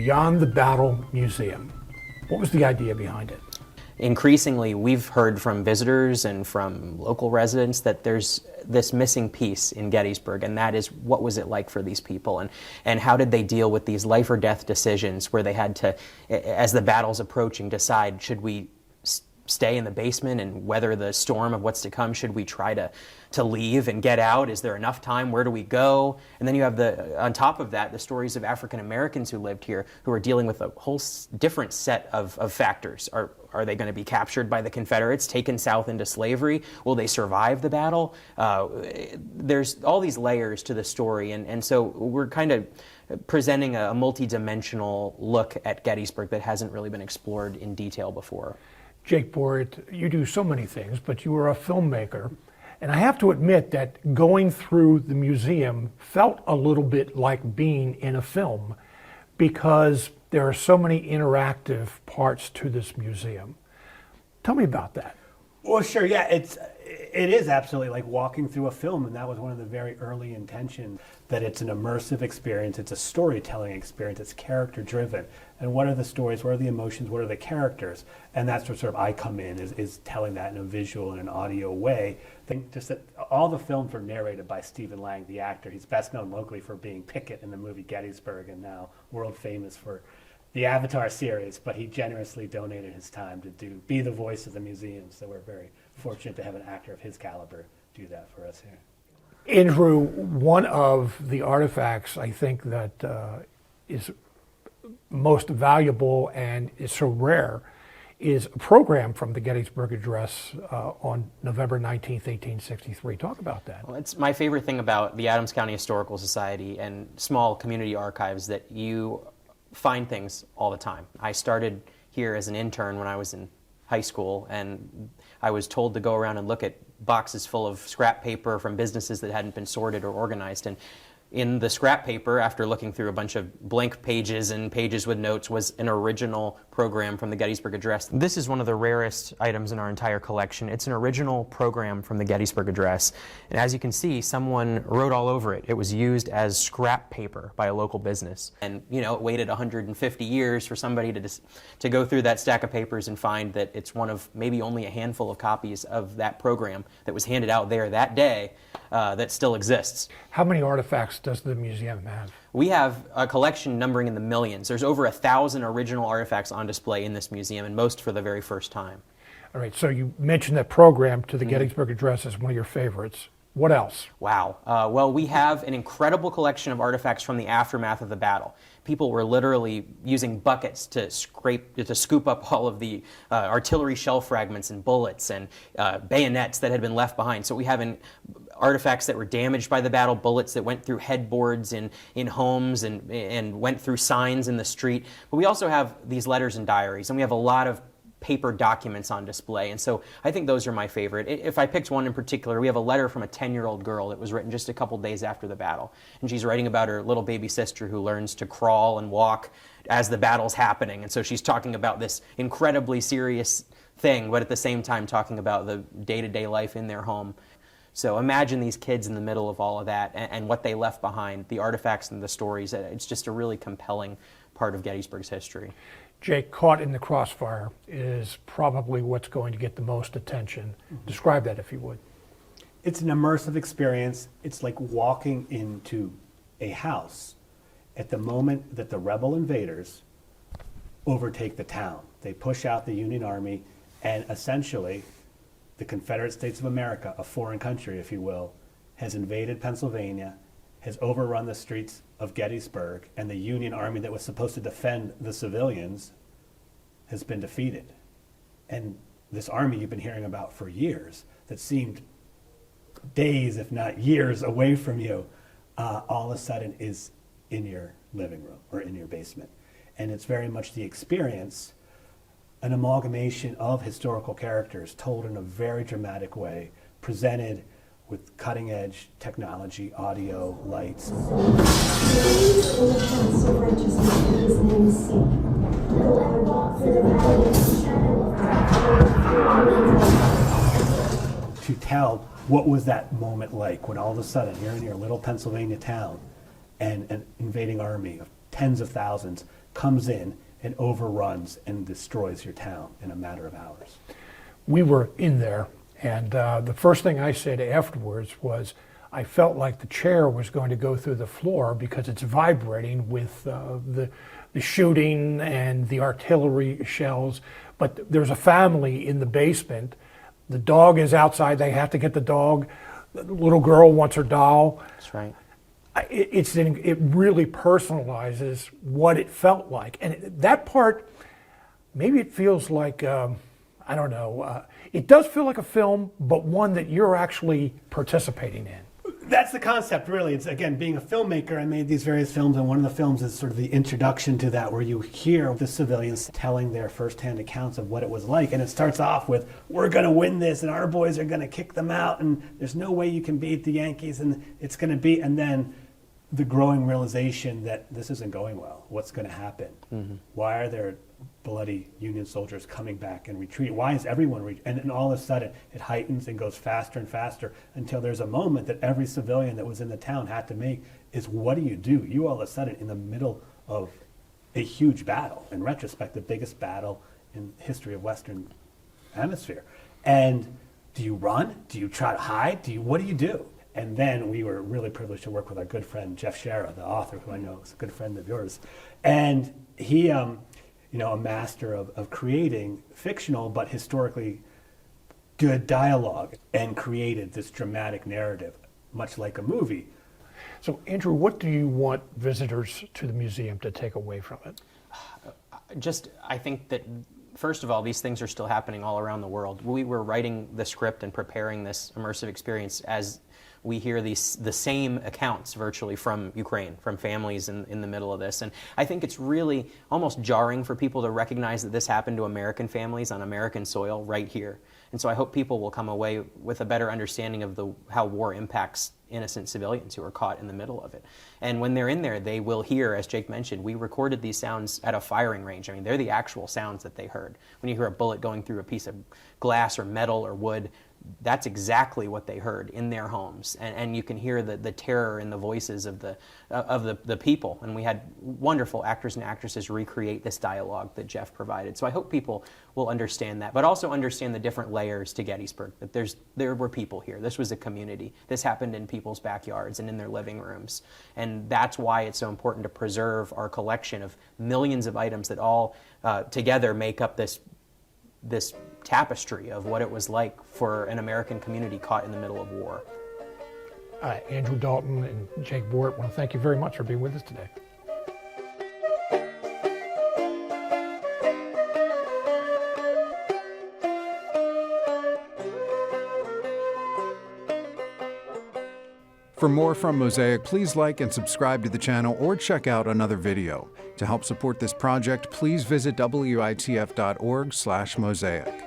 Beyond the Battle Museum. What was the idea behind it? Increasingly, we've heard from visitors and from local residents that there's this missing piece in Gettysburg, and that is, what was it like for these people, and how did they deal with these life or death decisions where they had to, as the battle's approaching, decide, should we stay in the basement and weather the storm of what's to come? Should we try to leave and get out? Is there enough time? Where do we go? And then you have, on top of that, the stories of African Americans who lived here who are dealing with a whole different set of factors. Are they going to be captured by the Confederates, taken south into slavery? Will they survive the battle? There's all these layers to the story, and so we're kind of presenting a multi-dimensional look at Gettysburg that hasn't really been explored in detail before. Jake Borrett, you do so many things, but you are a filmmaker. And I have to admit that going through the museum felt a little bit like being in a film, because there are so many interactive parts to this museum. Tell me about that. Well, sure, yeah, it is absolutely like walking through a film, and that was one of the very early intentions, that it's an immersive experience, it's a storytelling experience, it's character driven. And what are the stories, what are the emotions, what are the characters? And that's where sort of I come in, is telling that in a visual and an audio way. I think just that all the films were narrated by Stephen Lang, the actor. He's best known locally for being Pickett in the movie Gettysburg, and now world famous for the Avatar series, but he generously donated his time to be the voice of the museum. So we're very fortunate to have an actor of his caliber do that for us here. Andrew, one of the artifacts I think that is most valuable and is so rare is a program from the Gettysburg Address on November 19th, 1863. Talk about that. Well, it's my favorite thing about the Adams County Historical Society and small community archives, that you find things all the time. I started here as an intern when I was in high school, and I was told to go around and look at boxes full of scrap paper from businesses that hadn't been sorted or organized. And in the scrap paper, after looking through a bunch of blank pages and pages with notes, was an original program from the Gettysburg Address. This is one of the rarest items in our entire collection. It's an original program from the Gettysburg Address. And as you can see, someone wrote all over it. It was used as scrap paper by a local business. And, you know, it waited 150 years for somebody to go through that stack of papers and find that it's one of maybe only a handful of copies of that program that was handed out there that day that still exists. How many artifacts does the museum have? We have a collection numbering in the millions. There's over 1,000 original artifacts on display in this museum, and most for the very first time. All right, so you mentioned that program to the Gettysburg Address as one of your favorites. What else? Wow. Well, we have an incredible collection of artifacts from the aftermath of the battle. People were literally using buckets to scoop up all of the artillery shell fragments and bullets and bayonets that had been left behind. So we have artifacts that were damaged by the battle, bullets that went through headboards in homes and went through signs in the street. But we also have these letters and diaries, and we have a lot of paper documents on display, and so I think those are my favorite. If I picked one in particular, we have a letter from a 10-year-old girl that was written just a couple days after the battle, and she's writing about her little baby sister who learns to crawl and walk as the battle's happening, and so she's talking about this incredibly serious thing, but at the same time talking about the day-to-day life in their home. So imagine these kids in the middle of all of that and what they left behind, the artifacts and the stories. It's just a really compelling part of Gettysburg's history. Jake, Caught in the Crossfire is probably what's going to get the most attention. Describe that, if you would. It's an immersive experience. It's like walking into a house at the moment that the rebel invaders overtake the town. They push out the Union Army, and essentially the Confederate States of America, a foreign country, if you will, has invaded Pennsylvania, has overrun the streets of Gettysburg, and the Union Army that was supposed to defend the civilians has been defeated. And this army you've been hearing about for years, that seemed days, if not years, away from you, all of a sudden is in your living room or in your basement. And it's very much the experience, an amalgamation of historical characters told in a very dramatic way, presented with cutting-edge technology, audio, lights. To tell what was that moment like when all of a sudden you're in your little Pennsylvania town and an invading army of tens of thousands comes in and overruns and destroys your town in a matter of hours. We were in there, and the first thing I said afterwards was I felt like the chair was going to go through the floor because it's vibrating with the shooting and the artillery shells. But there's a family in the basement. The dog is outside. They have to get the dog. The little girl wants her doll. That's right. It really personalizes what it felt like. And that part, maybe it feels like, I don't know, it does feel like a film, but one that you're actually participating in. That's the concept, really. It's, again, being a filmmaker, I made these various films, and one of the films is sort of the introduction to that, where you hear the civilians telling their firsthand accounts of what it was like. And it starts off with, we're going to win this, and our boys are going to kick them out, and there's no way you can beat the Yankees, and it's going to be, and then the growing realization that this isn't going well. What's going to happen? Mm-hmm. Why are there bloody Union soldiers coming back and retreat? Why is everyone and then all of a sudden it heightens and goes faster and faster until there's a moment that every civilian that was in the town had to make is, what do? You all of a sudden in the middle of a huge battle, in retrospect the biggest battle in the history of Western Hemisphere. And do you run? Do you try to hide? What do you do? And then we were really privileged to work with our good friend Jeff Shara, the author, who I know is a good friend of yours. And he a master of creating fictional but historically good dialogue, and created this dramatic narrative, much like a movie. So, Andrew, what do you want visitors to the museum to take away from it? I think that, first of all, these things are still happening all around the world. We were writing the script and preparing this immersive experience as we hear the same accounts virtually from Ukraine, from families in the middle of this. And I think it's really almost jarring for people to recognize that this happened to American families on American soil right here. And so I hope people will come away with a better understanding of how war impacts innocent civilians who are caught in the middle of it. And when they're in there, they will hear, as Jake mentioned, we recorded these sounds at a firing range. I mean, they're the actual sounds that they heard. When you hear a bullet going through a piece of glass or metal or wood, that's exactly what they heard in their homes, and you can hear the terror in the voices of the people. And we had wonderful actors and actresses recreate this dialogue that Jeff provided. So I hope people will understand that, but also understand the different layers to Gettysburg. That there were people here. This was a community. This happened in people's backyards and in their living rooms, and that's why it's so important to preserve our collection of millions of items that all together make up this tapestry of what it was like for an American community caught in the middle of war. Andrew Dalton and Jake Bort, I want to thank you very much for being with us today. For more from Mosaic, please like and subscribe to the channel or check out another video. To help support this project, please visit witf.org/mosaic.